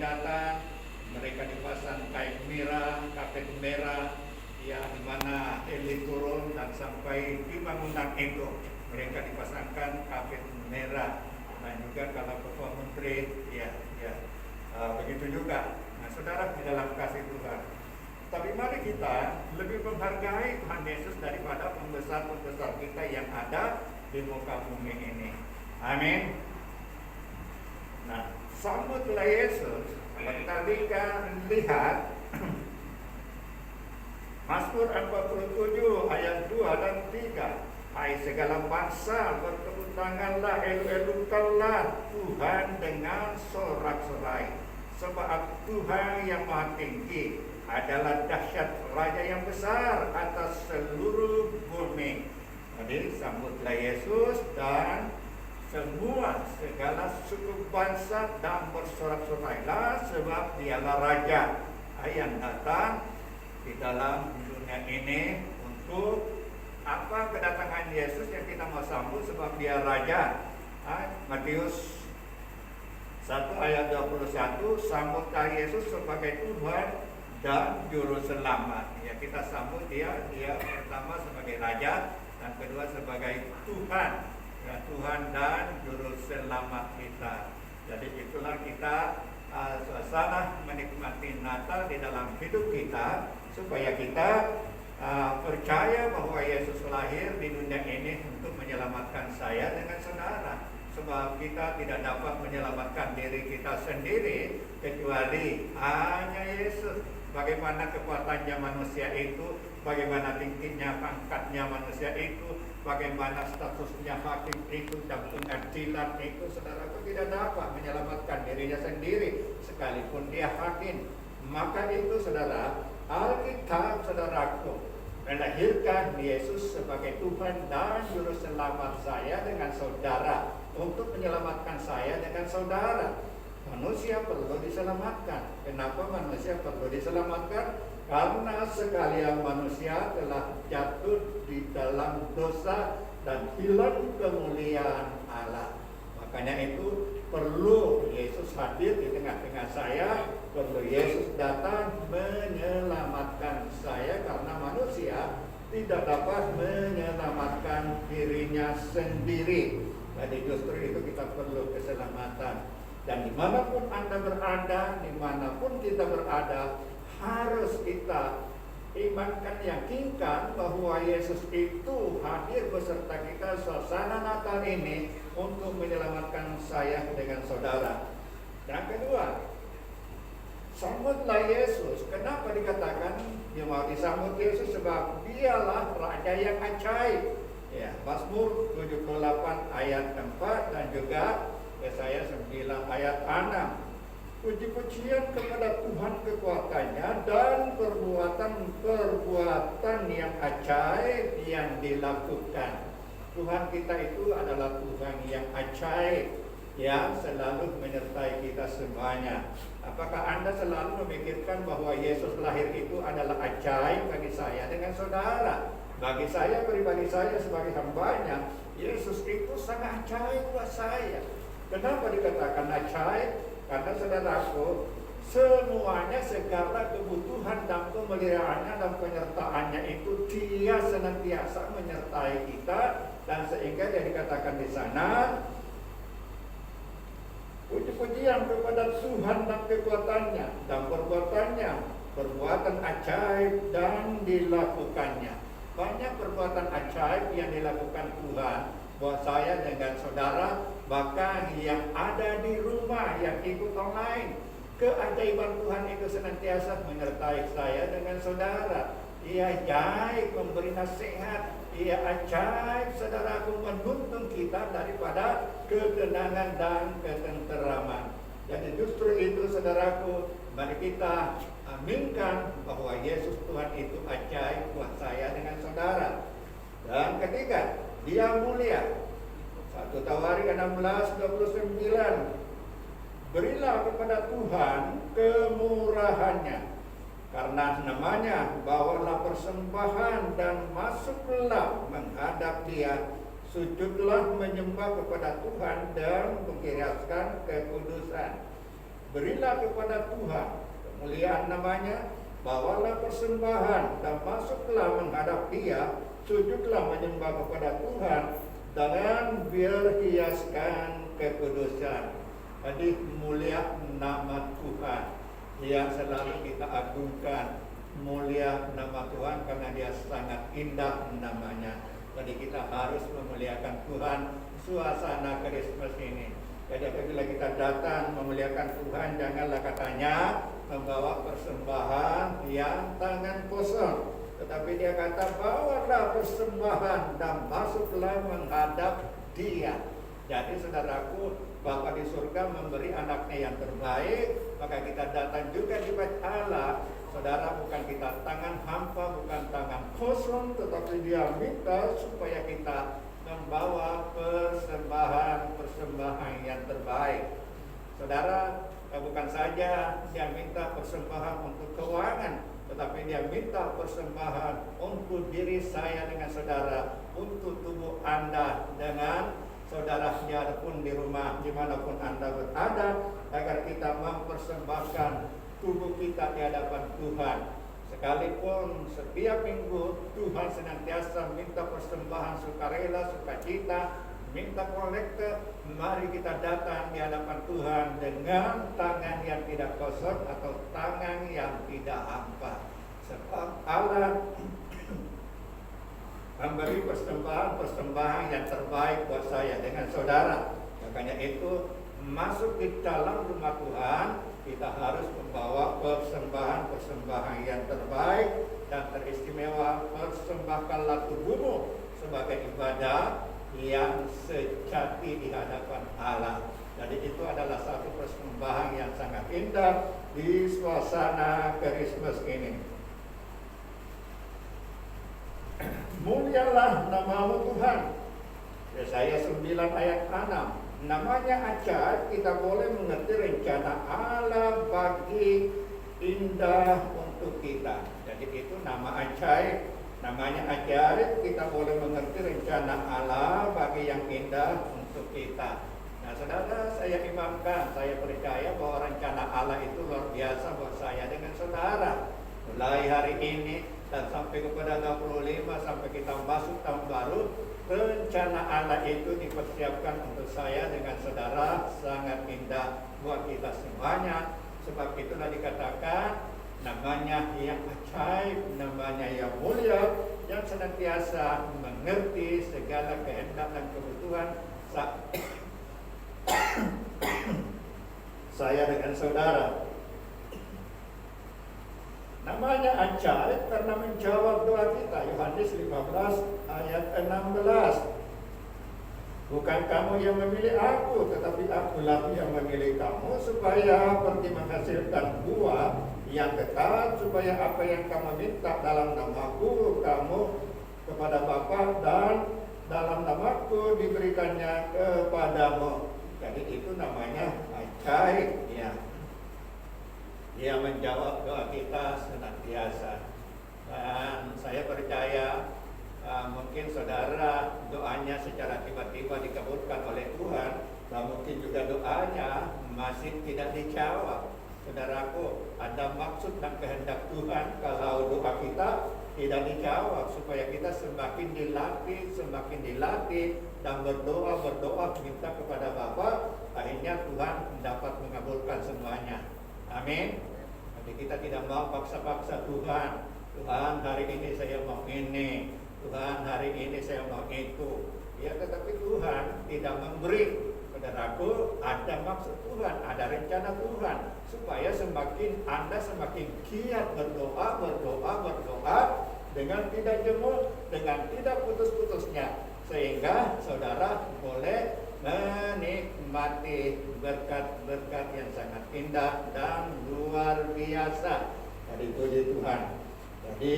datang, mereka dipasang kain merah, kapet merah, ya, di mana Eli turun dan sampai di bangunan itu mereka dipasangkan kapet merah. Dan juga kalau ketua menteri, begitu juga. Nah, saudara, di dalam kasih Tuhan. Tapi mari kita lebih menghargai Tuhan Yesus daripada pembesar-pembesar kita yang ada di muka bumi ini. Amin. Nah, sambutlah Yesus. Kalau kita lihat Mazmur 47 ayat 2 dan 3. Hai segala bangsa, bertepuk tanganlah, elu-elukanlah Tuhan dengan sorak-sorai. Sebab Tuhan yang maha tinggi adalah dahsyat, Raja yang besar atas seluruh bumi. Jadi sambutlah Yesus dan semua segala suku bangsa dan bersorak-sorailah, sebab dialah Raja yang datang di dalam dunia ini. Untuk apa kedatangan Yesus yang kita mau sambut? Sebab dia Raja. Matius 1 ayat 21, sambutlah Yesus sebagai Tuhan dan Juru Selamat. Ya, kita sambut dia pertama sebagai Raja, dan kedua sebagai Tuhan. Ya, Tuhan dan Juru Selamat kita. Jadi itulah kita suasana menikmati Natal di dalam hidup kita, supaya kita percaya bahwa Yesus lahir di dunia ini untuk menyelamatkan saya dengan saudara. Sebab kita tidak dapat menyelamatkan diri kita sendiri kecuali hanya Yesus. Bagaimana kekuatannya manusia itu, bagaimana tingginya pangkatnya manusia itu, bagaimana statusnya hakim itu dan pengadilan itu, saudaraku tidak dapat menyelamatkan dirinya sendiri sekalipun dia hakim. Maka itu saudara, Alkitab saudaraku melahirkan Yesus sebagai Tuhan dan Juru Selamat saya dengan saudara, untuk menyelamatkan saya dengan saudara. Manusia perlu diselamatkan. Kenapa manusia perlu diselamatkan? Karena sekalian manusia telah jatuh di dalam dosa dan hilang kemuliaan Allah. Makanya itu perlu Yesus hadir di tengah-tengah saya, perlu Yesus datang menyelamatkan saya, karena manusia tidak dapat menyelamatkan dirinya sendiri. Jadi justru itu kita perlu keselamatan. Dan dimanapun Anda berada, dimanapun kita berada, harus kita imankan, yakinkan bahwa Yesus itu hadir beserta kita suasana Natal ini untuk menyelamatkan saya dengan saudara. Yang kedua, sambutlah Yesus. Kenapa dikatakan dia mau disambut Yesus? Sebab dialah Raja yang ajaib. Ya, Mazmur 78 ayat 4 dan juga Yesaya 9 ayat 6. Puji-pujian kepada Tuhan kekuatannya dan perbuatan yang ajaib yang dilakukan. Tuhan kita itu adalah Tuhan yang ajaib, yang selalu menyertai kita semuanya. Apakah Anda selalu memikirkan bahwa Yesus lahir itu adalah ajaib bagi saya dengan saudara? Bagi saya, pribadi saya sebagai hambanya, Yesus itu sangat ajaib buat saya. Kenapa dikatakan ajaib? Karena saudaraku, semuanya, segala kebutuhan dan pemeliharaannya dan penyertaannya itu dia senantiasa menyertai kita. Dan sehingga dia dikatakan di sana, puji-pujian kepada Tuhan dan kekuatannya dan perbuatannya, perbuatan ajaib dan dilakukannya. Banyak perbuatan ajaib yang dilakukan Tuhan buat saya dengan saudara, bahkan yang ada di rumah, yang ikut online. Keajaiban Tuhan itu senantiasa menyertai saya dengan saudara. Ia ajaib memberi nasihat, ia ajaib saudaraku menuntun kita daripada ketenangan dan ketenteraman. Jadi justru itu saudaraku, mari kita aminkan bahwa Yesus Tuhan itu ajaib buat saya dengan saudara. Dan ketiga, dia mulia. 1 Tawarik 16:29. Berilah kepada Tuhan kemurahannya, karena namanya bawalah persembahan dan masuklah menghadap dia. Sujudlah menyembah kepada Tuhan dan mengikhlaskan kekudusan. berilah kepada Tuhan kemuliaan namanya, bawalah persembahan dan masuklah menghadap Dia, sujudlah menyembah kepada Tuhan dengan berhiaskan kekudusan. Jadi mulia nama Tuhan yang selalu kita agungkan, mulia nama Tuhan karena Dia sangat indah namanya. Jadi kita harus memuliakan Tuhan suasana Kristus ini. Jadi apabila kita datang memuliakan Tuhan, janganlah katanya membawa persembahan yang tangan kosong, tetapi dia kata bawalah persembahan dan masuklah menghadap Dia. Jadi saudaraku, Bapa di surga memberi anaknya yang terbaik, maka kita datang juga di bait Allah. Saudara, bukan kita tangan hampa, bukan tangan kosong, tetapi Dia minta supaya kita membawa persembahan yang terbaik. Saudara, bukan saja Dia minta persembahan untuk keuangan, tetapi Dia minta persembahan untuk diri saya dengan saudara, untuk tubuh Anda dengan saudara pun di rumah, dimanapun Anda berada, agar kita mempersembahkan tubuh kita di hadapan Tuhan. Sekalipun setiap minggu Tuhan senantiasa minta persembahan sukarela, sukacita, minta kolekte, mari kita datang di hadapan Tuhan dengan tangan yang tidak kosong atau tangan yang tidak hampa. Sebab Allah memberi persembahan yang terbaik buat saya dengan saudara. Makanya itu, masuk di dalam rumah Tuhan, kita harus membawa persembahan yang terbaik dan teristimewa. Persembahkanlah tubuhmu sebagai ibadah yang sejati di hadapan Allah. Jadi itu adalah satu persembahan yang sangat indah di suasana Kristus ini. Mulialah namamu Tuhan. Yesaya 9 ayat 6. Namanya ajaib, kita boleh mengerti rencana Allah bagi indah untuk kita. Jadi itu nama ajaib. Namanya ajaib, kita boleh mengerti rencana Allah bagi yang indah untuk kita. Nah saudara, saya imamkan, saya percaya bahwa rencana Allah itu luar biasa buat saya dengan saudara. Mulai hari ini dan sampai kepada 25, sampai kita masuk tahun baru, rencana Allah itu dipersiapkan untuk saya dengan saudara sangat indah buat kita semuanya. Sebab itulah dikatakan namanya yang ajaib, namanya yang mulia, yang senantiasa mengerti segala kehendak dan kebutuhan saya dengan saudara. Namanya ajaib karena menjawab doa kita. Yohanes 15 ayat 16. Bukan kamu yang memilih aku, tetapi akulah yang memilih kamu, supaya pergi menghasilkan buah yang kekal, supaya apa yang kamu minta dalam namaku, kamu kepada Bapa, dan dalam namaku diberikannya kepadamu. Jadi itu namanya ajaib, ya. Dia menjawab doa kita senantiasa. Dan saya percaya mungkin saudara doanya secara tiba-tiba dikabulkan oleh Tuhan, dan mungkin juga doanya masih tidak dijawab. Saudaraku, ada maksud dan kehendak Tuhan kalau doa kita tidak dijawab, supaya kita semakin dilatih dan berdoa minta kepada Bapa, akhirnya Tuhan dapat mengabulkan semuanya. Amin. Jadi kita tidak mau paksa-paksa Tuhan. Tuhan, hari ini saya mau ini, Tuhan, hari ini saya mau itu. Ya, tetapi Tuhan tidak memberi. Saudaraku, ada maksud Tuhan, ada rencana Tuhan, supaya Anda semakin giat berdoa dengan tidak jemu, dengan tidak putus-putusnya, sehingga saudara boleh menikmati berkat-berkat yang sangat indah dan luar biasa dari puji Tuhan. Jadi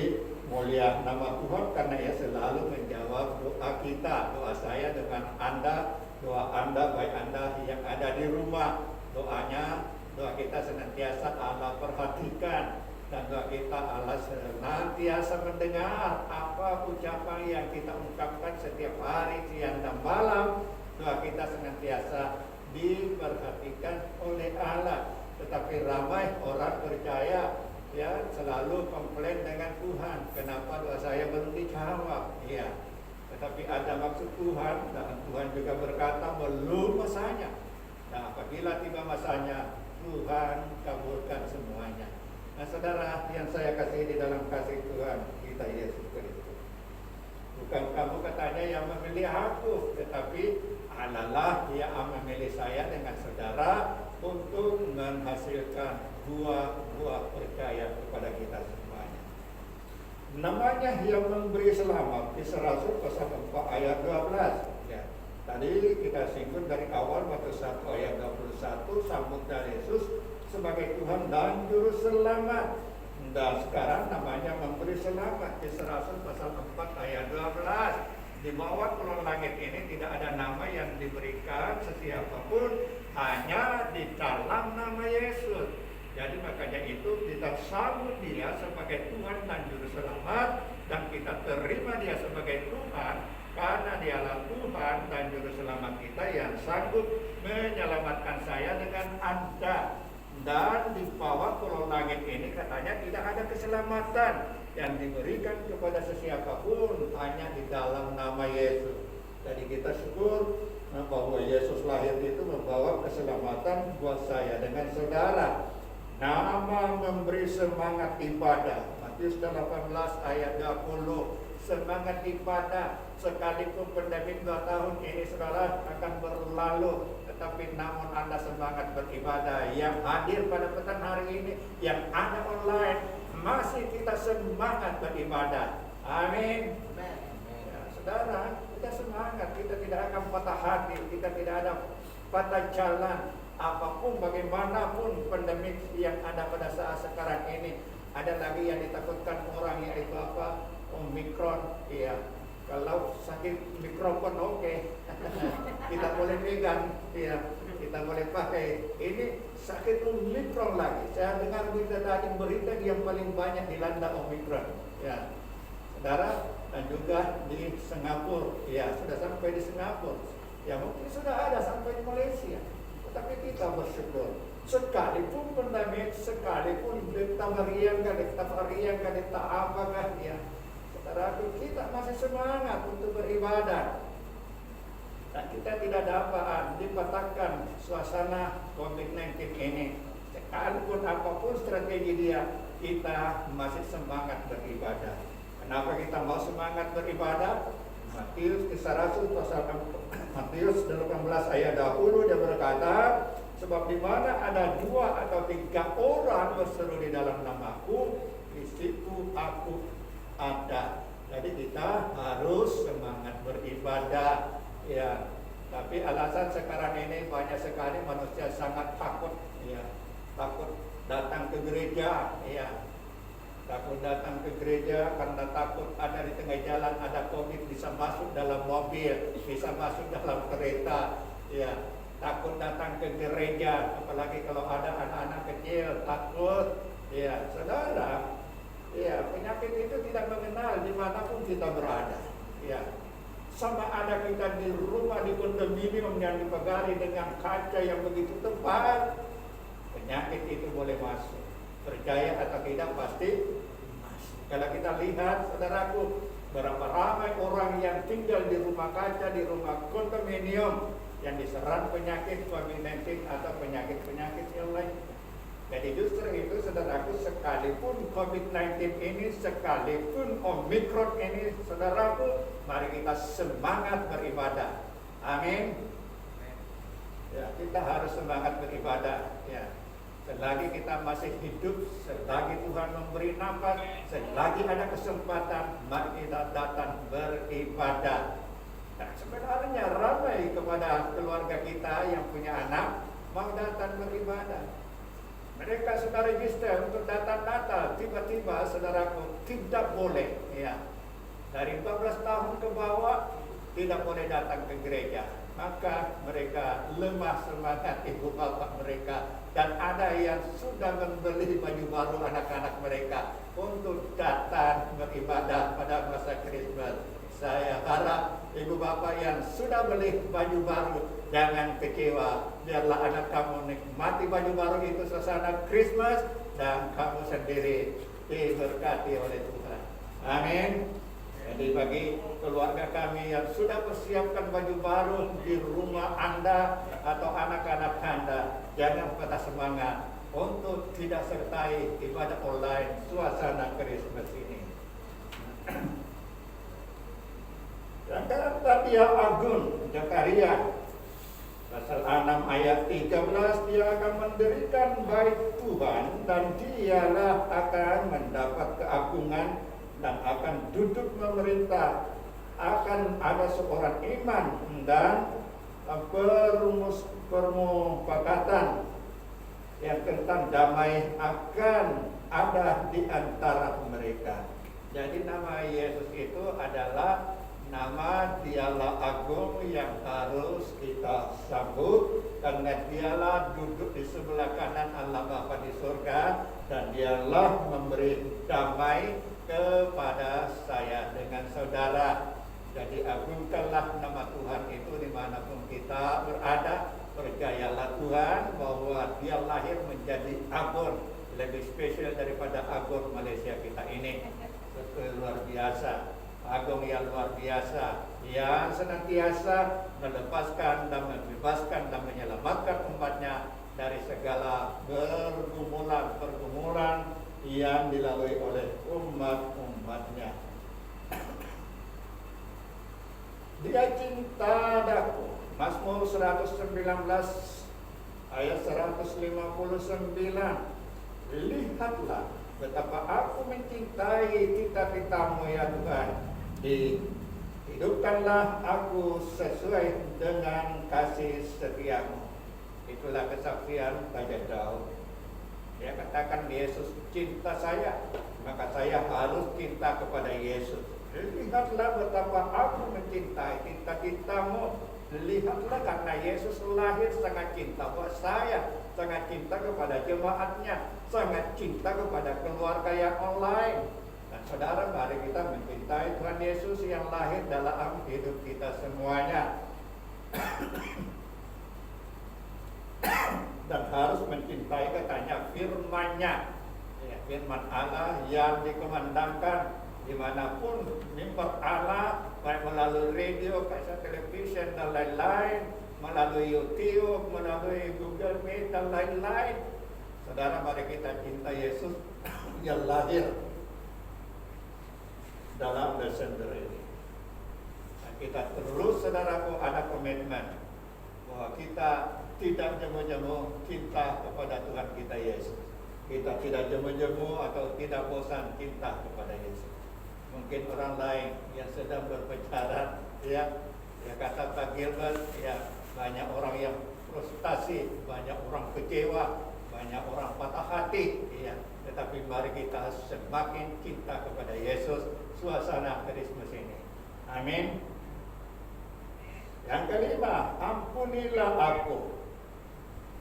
mulia nama Tuhan karena Ia selalu menjawab doa kita, doa saya dengan Anda, doa Anda, baik Anda yang ada di rumah. Doa kita senantiasa Allah perhatikan, dan doa kita Allah senantiasa mendengar apa ucapan yang kita ungkapkan setiap hari, siang dan malam. Doa kita senantiasa diperhatikan oleh Allah. Tetapi ramai orang percaya ya selalu komplain dengan Tuhan, kenapa doa saya belum dijawab? Ya, tetapi ada maksud Tuhan, dan Tuhan juga berkata belum masanya. Nah, apabila tiba masanya, Tuhan kabulkan semuanya. Nah, saudara yang saya kasih di dalam kasih Tuhan kita Yesus Kristus, bukan kamu katanya yang memilih aku, tetapi Allah lah yang memilih saya dengan saudara untuk menghasilkan buah-buah percaya kepada kita semuanya. Namanya yang memberi selamat di Rasul pasal 4 ayat 12. Ya. Tadi kita singgung dari awal waktu 1 ayat 21 sambut dari Yesus sebagai Tuhan dan Juru Selamat. Dan sekarang namanya memberi selamat di Rasul pasal 4 ayat 12. Di bawah kolong langit ini tidak ada nama yang diberikan sesiapapun, hanya di dalam nama Yesus. Jadi makanya itu kita sambut dia sebagai Tuhan dan Juru Selamat, dan kita terima dia sebagai Tuhan karena dialah Tuhan dan Juru Selamat kita yang sanggup menyelamatkan saya dengan Anda. Dan di bawah kolong langit ini katanya tidak ada keselamatan yang diberikan kepada sesiapapun, hanya di dalam nama Yesus. Jadi kita syukur bahwa Yesus lahir itu membawa keselamatan buat saya dengan saudara. Nama memberi semangat ibadah. Matius 18 ayat 20. Semangat ibadah, sekalipun pandemi 2 tahun ini saudara akan berlalu, tetapi namun Anda semangat beribadah. Yang hadir pada petang hari ini, yang ada online, masih kita semangat beribadah. Amin. Ya, saudara, kita semangat, kita tidak akan patah hati, kita tidak ada patah jalan. Apapun bagaimanapun pandemi yang ada pada saat sekarang ini, ada lagi yang ditakutkan orang, yaitu apa? Omikron. Iya. Kalau sakit mikrofon oke. Kita boleh pegang, ya, kita boleh pakai. Ini sakit Omikron lagi. Saya dengar berita yang paling banyak dilanda Omikron. Ya, saudara, dan juga di Singapura. Ya, sudah sampai di Singapura. Ya, mungkin sudah ada sampai di Malaysia. Tetapi kita bersyukur. Sekalipun pandemi, sekalipun delta varian kah, delta apakah, ya, saudara, kita masih semangat untuk beribadah. Dan kita tidak dapat dipatahkan suasana COVID-19 ini. Sekalipun apapun strategi dia, kita masih semangat beribadah. Kenapa kita mau semangat beribadah? Matius kisah Rasul pasal Matius 18 ayat 20 dia berkata, sebab di mana ada 2 atau 3 orang berseru di dalam namaku, di situ aku ada. Jadi kita harus semangat beribadah, ya. Tapi alasan sekarang ini banyak sekali manusia sangat takut, ya. Takut datang ke gereja, ya. Takut datang ke gereja karena takut ada di tengah jalan ada COVID, bisa masuk dalam mobil, bisa masuk dalam kereta, ya. Takut datang ke gereja, apalagi kalau ada anak-anak kecil, takut, ya. Saudara, ya, penyakit itu tidak mengenal dimanapun kita berada. Ya, sama ada kita di rumah di kondominium yang dipagari dengan kaca yang begitu tebal, penyakit itu boleh masuk. Percaya atau tidak pasti masuk. Kalau kita lihat, saudaraku, berapa ramai orang yang tinggal di rumah kaca, di rumah kondominium yang diserang penyakit COVID-19 atau penyakit-penyakit yang lain. Jadi justru itu, saudaraku, sekalipun COVID-19 ini, sekalipun Omikron ini, saudaraku, mari kita semangat beribadah. Amin. Ya, kita harus semangat beribadah. Ya, selagi kita masih hidup, selagi Tuhan memberi nafas, selagi ada kesempatan, mari kita datang beribadah. Nah, sebenarnya ramai kepada keluarga kita yang punya anak mau datang beribadah. Mereka sudah register untuk datang-datang, tiba-tiba saudaraku tidak boleh, ya. Dari 14 tahun ke bawah tidak boleh datang ke gereja. Maka mereka lemah semangat ibu bapak mereka, dan ada yang sudah membeli baju baru anak-anak mereka untuk datang beribadah pada masa Krismas. Saya harap ibu bapak yang sudah beli baju baru jangan kecewa. Biarlah anak kamu nikmati baju baru itu suasana Christmas dan kamu sendiri diberkati oleh Tuhan. Amin. Jadi bagi keluarga kami yang sudah persiapkan baju baru di rumah Anda atau anak-anak Anda, jangan patah semangat untuk tidak sertai ibadah online suasana Christmas ini. Dan kata dia Agun Zakaria pasal 6 ayat 13, dia akan mendirikan bait Tuhan dan dialah akan mendapat keagungan dan akan duduk memerintah. Akan ada seorang iman dan permufakatan yang tentang damai akan ada di antara mereka. Jadi nama Yesus itu adalah nama dialah agung yang harus kita sambut, karena dialah duduk di sebelah kanan Allah Bapa di surga, dan dialah memberi damai kepada saya dengan saudara. Jadi agungkanlah nama Tuhan itu dimanapun kita berada. Percayalah Tuhan bahwa dia lahir menjadi Agun, lebih spesial daripada Agun Malaysia kita ini. Luar biasa, Agung yang luar biasa, yang senantiasa melepaskan dan membebaskan dan menyelamatkan umatnya dari segala pergumulan yang dilalui oleh umat-umatnya. Dia cinta daku. Mazmur 119 ayat 159. Lihatlah betapa aku mencintai cita-citamu ya Tuhan. Hidupkanlah aku sesuai dengan kasih setiamu. Itulah kesaksian Raja Daud. Dia katakan Yesus cinta saya, maka saya harus cinta kepada Yesus. Lihatlah betapa aku mencintai cita-citamu. Lihatlah karena Yesus lahir sangat cinta buat saya, sangat cinta kepada jemaatnya, sangat cinta kepada keluarga yang online. Dan saudara, mari kita mencintai Tuhan Yesus yang lahir dalam hidup kita semuanya. Dan harus mencintai katanya firman-Nya, ya, firman Allah yang dikumandangkan dimanapun, mimbar Allah, baik melalui radio, kaca televisi dan lain-lain, melalui YouTube, melalui Google Meet dan lain-lain. Saudara, mari kita cinta Yesus yang lahir dalam Desember ini. Dan kita terus, saudaraku, ada komitmen bahwa kita tidak jemu-jemu cinta kepada Tuhan kita Yesus. Kita tidak jemu-jemu atau tidak bosan cinta kepada Yesus. Mungkin orang lain yang sedang berbicara, ya kata Pak Gilbert, ya banyak orang yang frustasi, banyak orang kecewa, banyak orang patah hati, ya. Tetapi mari kita semakin cinta kepada Yesus suasana Kristus ini. Amin. Yang kelima, ampunilah aku.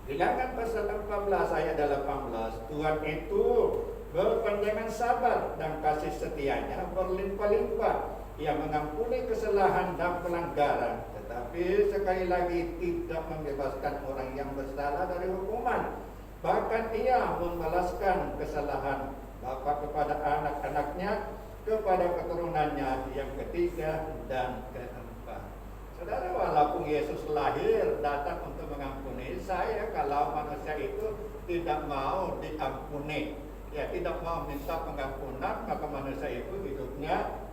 Bilangan pasal 14 ayat 18, Tuhan itu berpanjangan sabar dan kasih setianya berlimpah-limpah. Ia mengampuni kesalahan dan pelanggaran, tetapi sekali lagi tidak membebaskan orang yang bersalah dari hukuman. Bahkan ia membalaskan kesalahan bapa kepada anak-anaknya, kepada keturunannya yang ketiga dan keempat. Saudara, walaupun Yesus lahir datang untuk mengampuni saya, kalau manusia itu tidak mau diampuni, ya tidak mau minta pengampunan, maka manusia itu hidupnya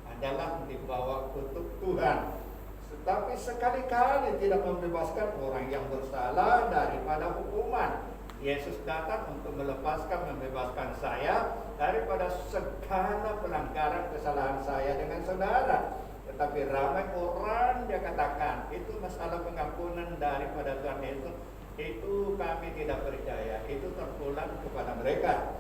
adalah di bawah kutuk Tuhan. Tetapi sekali-kali tidak membebaskan orang yang bersalah daripada hukuman. Yesus datang untuk melepaskan, membebaskan saya daripada segala pelanggaran kesalahan saya dengan saudara. Tetapi ramai orang yang katakan itu masalah pengampunan daripada Tuhan Yesus, itu kami tidak percaya, itu terpulang kepada mereka.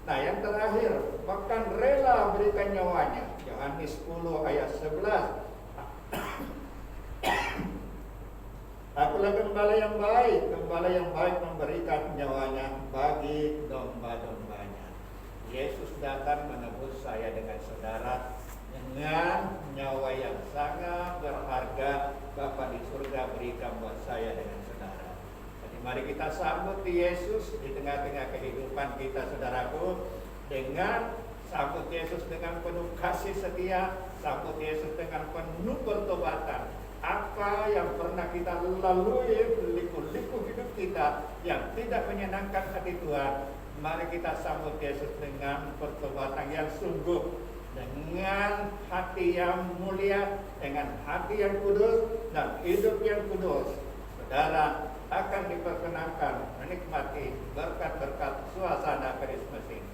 Nah, yang terakhir, bahkan rela berikan nyawanya. Yohanes 10 ayat 11. Akulah gembala yang baik memberikan nyawanya bagi domba-dombanya. Yesus datang menebus saya dengan saudara dengan nyawa yang sangat berharga Bapa di surga berikan buat saya dengan saudara. Jadi mari kita sambut Yesus di tengah-tengah kehidupan kita, saudaraku, dengan sambut Yesus dengan penuh kasih setia, sambut Yesus dengan penuh pertobatan. Apa yang pernah kita lalui, liku-liku hidup kita yang tidak menyenangkan hati Tuhan, mari kita sambut Yesus dengan pertobatan yang sungguh, dengan hati yang mulia, dengan hati yang kudus dan hidup yang kudus. Saudara akan diperkenankan menikmati berkat-berkat suasana Kristus ini.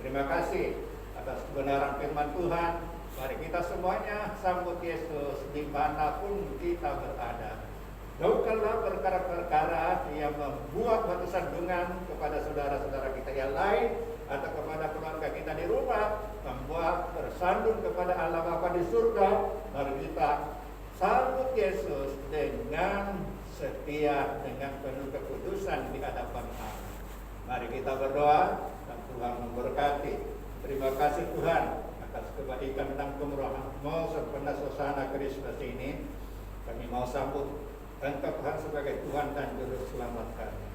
Terima kasih atas kebenaran firman Tuhan. Mari kita semuanya sambut Yesus dimanapun kita berada. Jauhkanlah perkara-perkara yang membuat batu sandungan kepada saudara-saudara kita yang lain atau kepada keluarga kita di rumah, membuat bersandung kepada Allah Bapa di surga. Mari kita sambut Yesus dengan setia, dengan penuh kekudusan di hadapan Allah. Mari kita berdoa dan Tuhan memberkati. Terima kasih Tuhan atas kebaikan dan kemurahan-Mu sempurna suasana Kristus ini. Kami mau sambut Engkau Tuhan sebagai Tuhan dan Juru Selamat kami.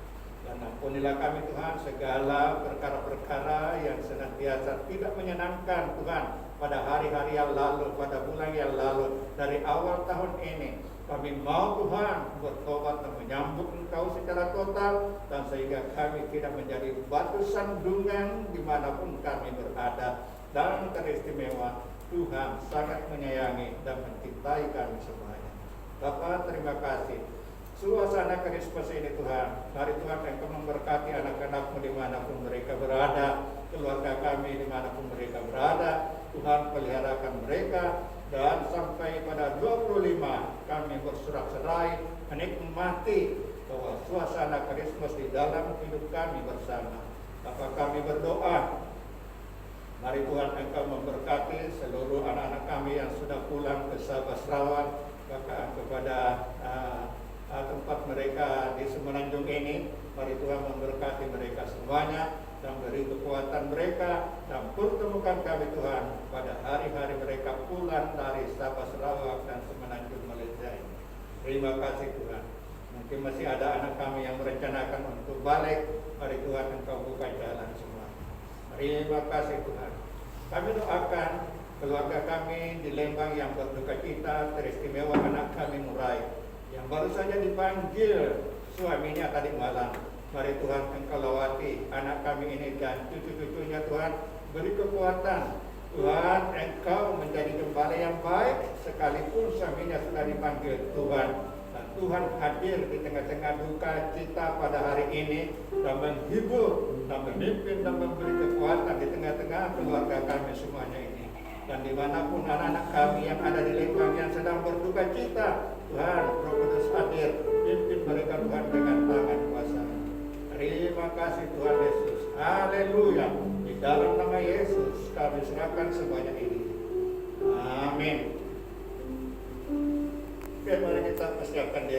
Dan ampunilah kami Tuhan segala perkara-perkara yang senantiasa tidak menyenangkan Tuhan pada hari-hari yang lalu, pada bulan yang lalu, dari awal tahun ini. Kami mau Tuhan bertobat dan menyambut Engkau secara total, dan sehingga kami tidak menjadi batu sandungan dimanapun kami berada. Dan teristimewa Tuhan sangat menyayangi dan mencintai kami semuanya. Bapa, terima kasih. Suasana Kristus ini Tuhan, mari Tuhan Engkau memberkati anak-anak-Mu dimanapun mereka berada, keluarga kami dimanapun mereka berada. Tuhan peliharakan mereka, dan sampai pada 25 kami bersorak-sorai menikmati bahwa suasana Kristus di dalam hidup kami bersama. Bapa, kami berdoa, mari Tuhan Engkau memberkati seluruh anak-anak kami yang sudah pulang ke Sabah Sarawak, bahkan kepada tempat mereka di Semenanjung ini. Mari Tuhan memberkati mereka semuanya dan beri kekuatan mereka, dan pertemukan kami Tuhan pada hari-hari mereka pulang dari Sabah Sarawak dan Semenanjung Malaysia ini. Terima kasih Tuhan. Mungkin masih ada anak kami yang merencanakan untuk balik. Mari Tuhan Engkau buka jalan semua. Terima kasih Tuhan. Kami doakan keluarga kami di Lembang yang berduka cita, teristimewa anak kami Murai yang baru saja dipanggil suaminya tadi malam. Mari Tuhan Engkau lawati anak kami ini dan cucu-cucunya Tuhan. Beri kekuatan Tuhan, Engkau menjadi gembala yang baik sekalipun suaminya sudah dipanggil Tuhan. Dan Tuhan hadir di tengah-tengah duka cita pada hari ini dan menghibur dan memimpin dan memberi kekuatan di tengah-tengah keluarga kami semuanya ini. Dan dimanapun anak-anak kami yang ada di Lembang yang sedang berduka cita, Tuhan Roh Kudus hadir, pimpin mereka Tuhan dengan tangan kuasa. Terima kasih Tuhan Yesus. Haleluya. Di dalam nama Yesus kami serahkan semuanya ini. Amin. Oke, mari kita persiapkan diri.